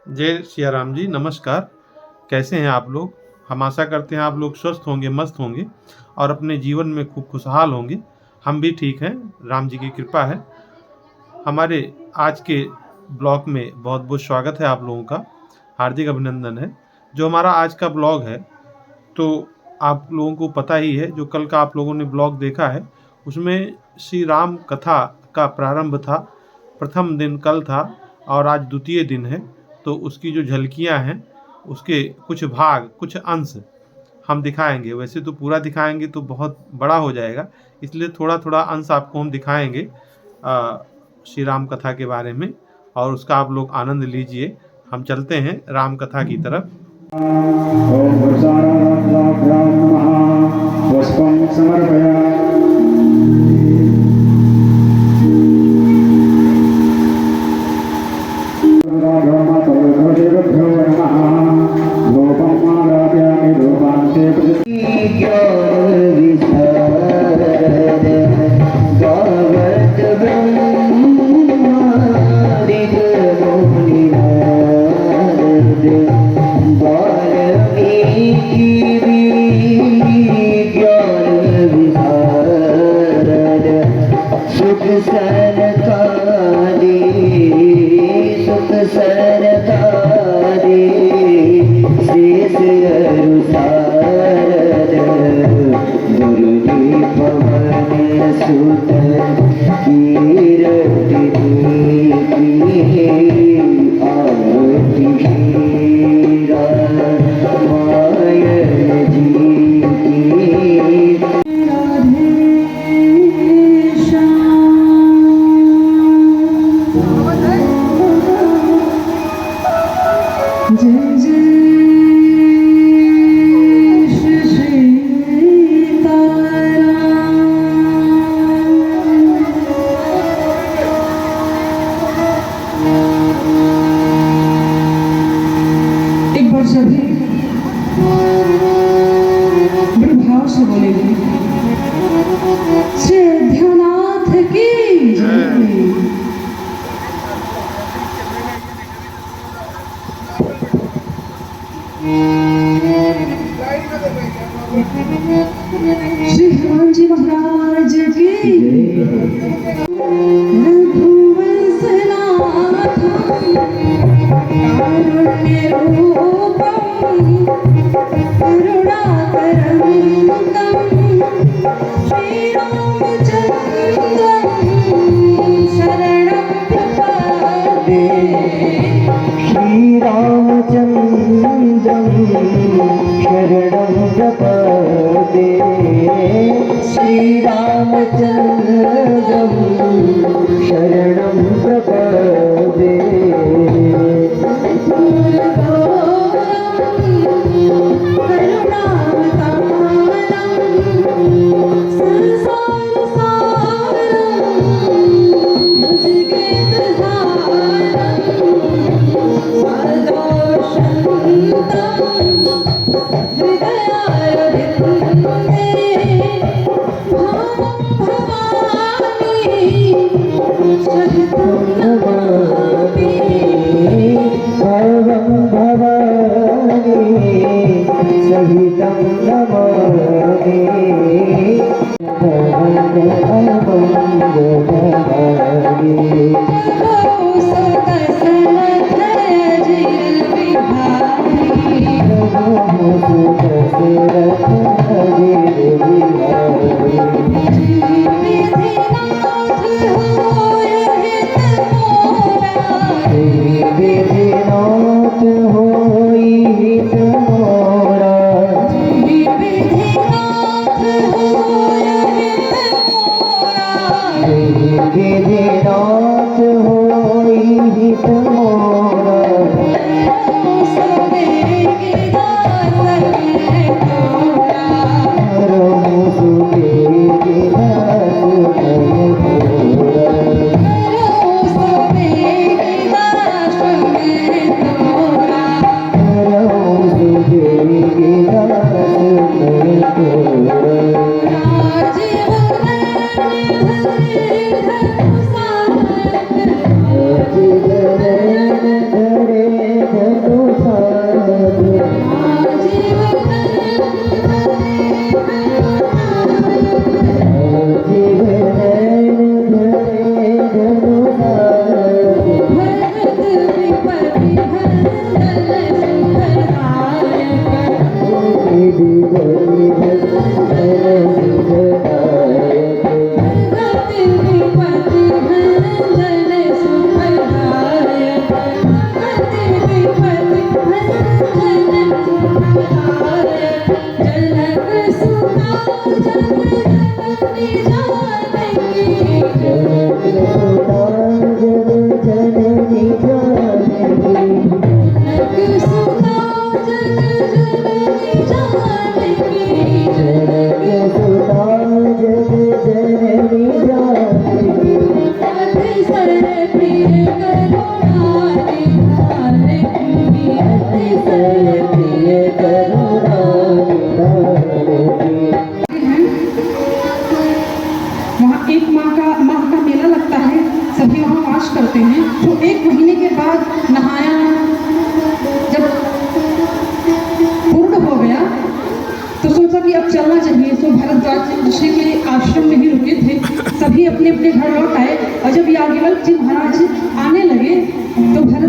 जय सिया राम जी, नमस्कार। कैसे हैं आप लोग? हम आशा करते हैं आप लोग स्वस्थ होंगे, मस्त होंगे और अपने जीवन में खूब खुशहाल होंगे। हम भी ठीक हैं, राम जी की कृपा है। हमारे आज के ब्लॉग में बहुत बहुत स्वागत है आप लोगों का, हार्दिक अभिनंदन है। जो हमारा आज का ब्लॉग है, तो आप लोगों को पता ही है, जो कल का आप लोगों ने ब्लॉग देखा है, उसमें श्री राम कथा का प्रारंभ था। प्रथम दिन कल था और आज द्वितीय दिन है। तो उसकी जो झलकियां हैं, उसके कुछ भाग, कुछ अंश हम दिखाएंगे। वैसे तो पूरा दिखाएंगे तो बहुत बड़ा हो जाएगा, इसलिए थोड़ा थोड़ा अंश आपको हम दिखाएंगे श्री राम कथा के बारे में, और उसका आप लोग आनंद लीजिए। हम चलते हैं राम कथा की तरफ। ओम पुष्पं समर्पयामि। श्री हनुमान जी महाराज की हृदयार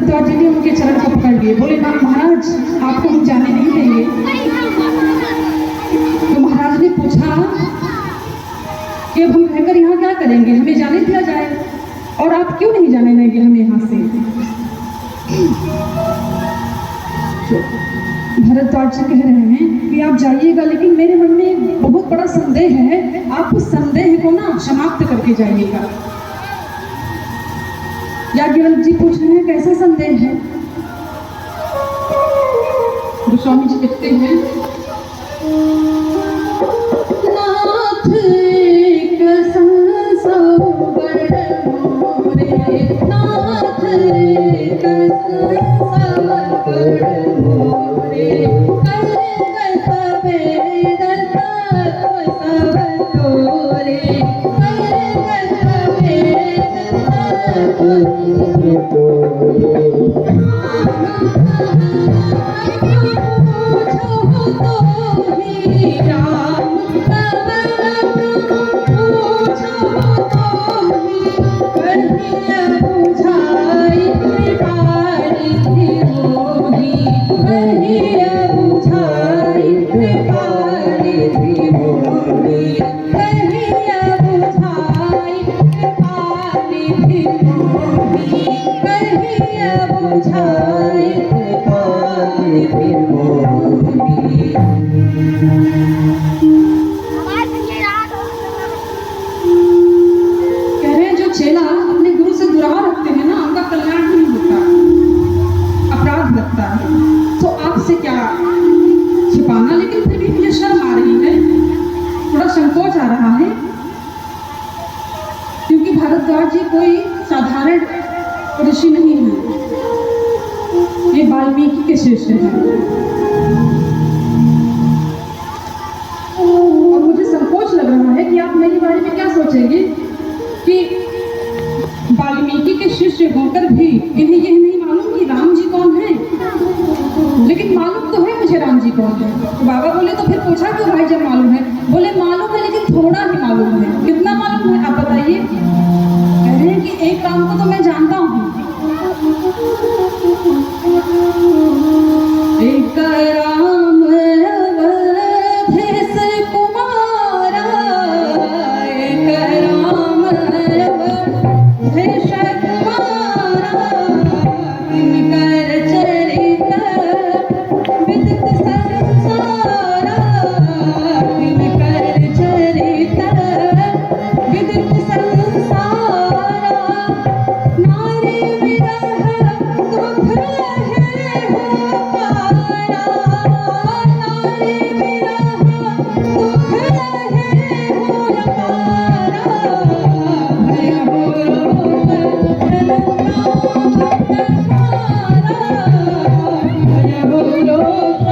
भरद्वाज जी ने उनके चरण को पकड़ लिए, बोले महाराज आपको हम जाने नहीं देंगे। तो महाराज ने पूछा कि अब हम रहकर यहाँ क्या करेंगे, हमें जाने दिया जाए और आप क्यों नहीं जाने देंगे हमें यहाँ से। भरद्वाज जी कह रहे हैं कि आप जाइएगा, लेकिन मेरे मन में एक बहुत बड़ा संदेह है, आप उस संदेह को ना समाप्त करके जाइएगा। याज्ञवल्क्य जी पूछ रहे हैं कैसा संदेह है। गोस्वामी जी लिखते हैं नाथ एक संसार मोरे, नाथ एक संसार मोरे, करगत वेद तत्व सब तोरे, करगत वेद तत्व भरद्वाज जी कोई साधारण ऋषि नहीं है, ये वाल्मीकि के शिष्य हैं। और मुझे संकोच लग रहा है कि आप मेरे बारे में क्या सोचेंगे कि वाल्मीकि के शिष्य होकर भी इन्हें यह नहीं मालूम कि राम जी कौन है। लेकिन मालूम तो है मुझे राम जी कौन है। तो बाबा बोले तो फिर पूछा क्यों भाई जब मालूम है। बोले मालूम है लेकिन थोड़ा ही मालूम है। कितना मालूम है आप बताइए। कह रहे हैं कि एक काम को तो मैं जानता हूँ, एक राम अवधेश कुमारा, एक राम अवधेश कुमारा, इनकर चरित विदित संसारा, इनकर चरित विदित संसारा, नारी विरह दुख है हो पारा, नारी विरह दुख है हो पारा, भय हो रोग भय हो रोग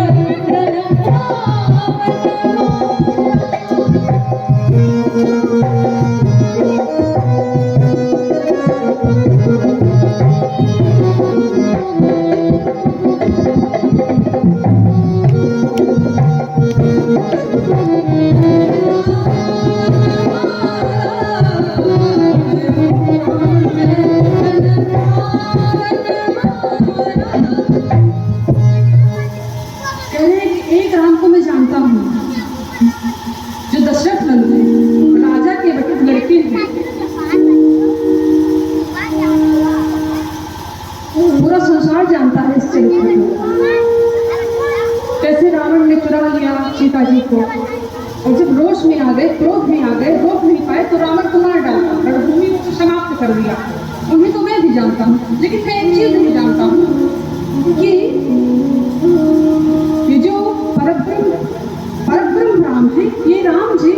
एक राम को मैं जानता हूँ जो दशरथ नंदन राजा के लड़के हैं। पूरा संसार जानता है इस चरित्र को। कैसे रावण ने चुरा लिया सीता जी को और जब रोष में आ गए, क्रोध में आ गए, रोक नहीं पाए तो रावण को मार डाला, रणभूमि को समाप्त कर दिया। उन्हें तो मैं भी जानता हूँ, लेकिन मैं एक चीज नहीं जानता हूँ कि ये जो परब्रह्म राम है, ये राम जी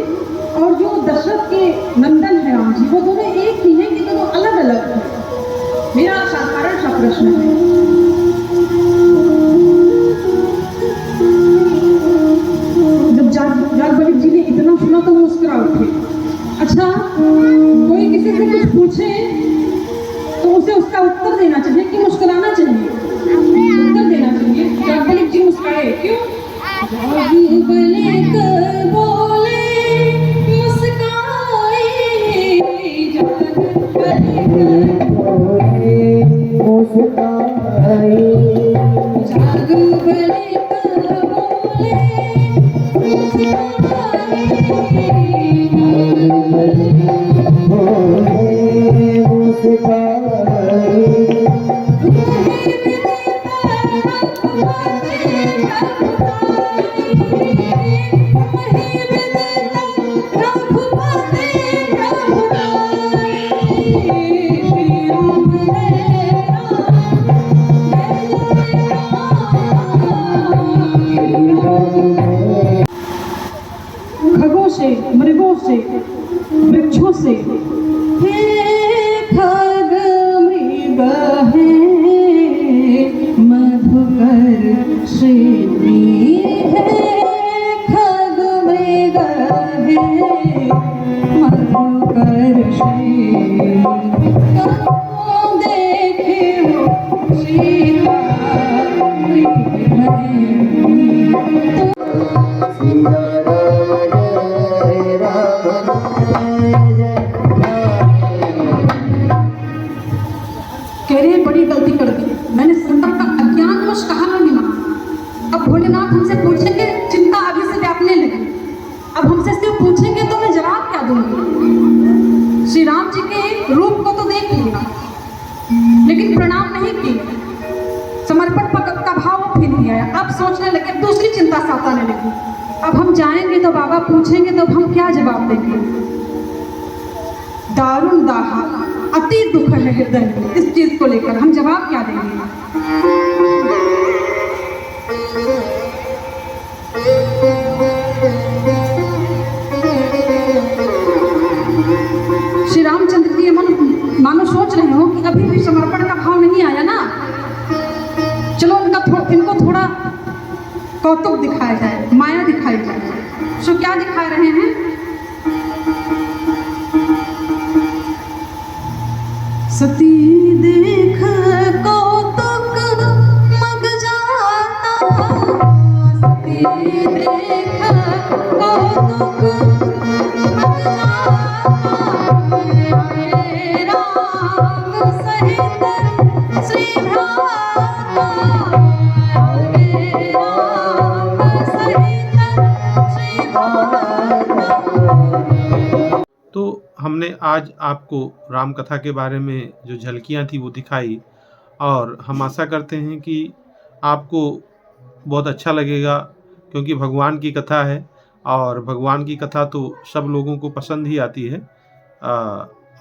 और जो दशरथ के नंदन है राम जी, वो दोनों एक ही हैं कि दोनों अलग अलग हैं। मेरा साधारण सा प्रश्न है, जब याज्ञवल्क्य जी ने इतना सुना तो मुस्कुरा उठे। अच्छा, कोई किसी से कुछ पूछे तो उसे उसका उत्तर देना चाहिए कि मुस्कुराना चाहिए? उत्तर देना चाहिए। याज्ञवल्क्य जी मुस्कुराए, क्यों? याज्ञवल्क्य बोले मुस्काए, याज्ञवल्क्य बोले मुस्काए, जाग बड़े बोले खगों से, मृगों से, वृक्षों से, हे खग मृग है मधुकर श्रेणी है, खग मृग है मधुकर श्रेणी, कहाँ देखे हो सीता मृग है। कह रहे बड़ी गलती कर दी, मैंने संकट का अज्ञानवश कहा नहीं माना। अब भोलेनाथ हमसे पूछेंगे, चिंता आगे से व्यापने लगी। अब हमसे सिर्फ पूछेंगे तो मैं जवाब क्या दूंगी। श्री राम जी के रूप को तो देख लिया, लेकिन प्रणाम नहीं किया, समर्पण का भाव फिर नहीं आया। अब सोचने लगे, अब दूसरी चिंता सताने लगी। अब हम जाएंगे तो बाबा पूछेंगे तो हम क्या जवाब देंगे। दारुण दाहा, अति दुख है हृदय में इस चीज को लेकर, हम जवाब क्या देंगे। श्री रामचंद्र जी मानो सोच रहे हो कि अभी भी समर्पण का भाव नहीं आया ना, चलो इनको थोड़ा कौतुक दिखाया जाए, माया दिखाई जाए। सो क्या दिखा रहे हैं, सती देख कौतुक मग जाता, सती देख कौतुक मग जाता, आए राम सहित श्री भ्राता, आए राम सहित श्री भ्राता। तो हमने आज आपको राम कथा के बारे में जो झलकियाँ थी वो दिखाई, और हम आशा करते हैं कि आपको बहुत अच्छा लगेगा, क्योंकि भगवान की कथा है और भगवान की कथा तो सब लोगों को पसंद ही आती है।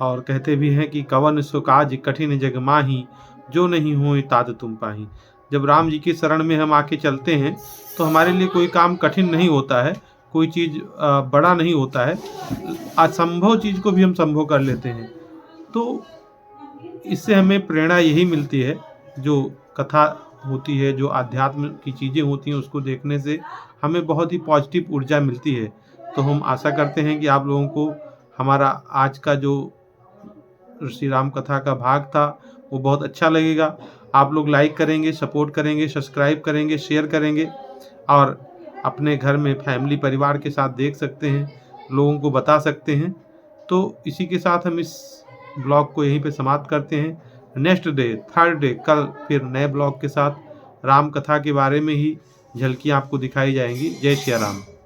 और कहते भी हैं कि कवन सो काज कठिन जग माही, जो नहीं होए ताद तुम पाही। जब राम जी की शरण में हम आके चलते हैं तो हमारे लिए कोई काम कठिन नहीं होता है, कोई चीज़ बड़ा नहीं होता है, असंभव चीज़ को भी हम संभव कर लेते हैं। तो इससे हमें प्रेरणा यही मिलती है, जो कथा होती है, जो आध्यात्म की चीज़ें होती हैं, उसको देखने से हमें बहुत ही पॉजिटिव ऊर्जा मिलती है। तो हम आशा करते हैं कि आप लोगों को हमारा आज का जो श्री राम कथा का भाग था वो बहुत अच्छा लगेगा। आप लोग लाइक करेंगे, सपोर्ट करेंगे, सब्सक्राइब करेंगे, शेयर करेंगे, और अपने घर में फैमिली परिवार के साथ देख सकते हैं, लोगों को बता सकते हैं। तो इसी के साथ हम इस ब्लॉग को यहीं पे समाप्त करते हैं। नेक्स्ट डे, थर्ड डे, कल फिर नए ब्लॉग के साथ राम कथा के बारे में ही झलकियाँ आपको दिखाई जाएंगी। जय श्री राम।